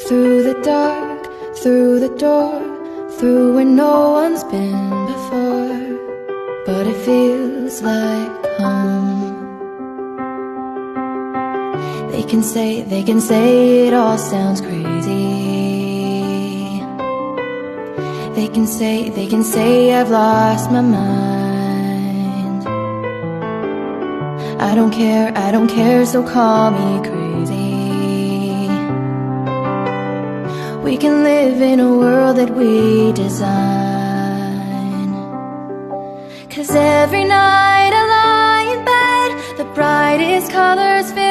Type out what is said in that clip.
Through the dark, through the door, through where no one's been before, but it feels like home. They can say it all sounds crazy. They can say I've lost my mind. I don't care, so call me crazy. We can live in a world that we design. 'Cause every night I lie in bed, the brightest colors fill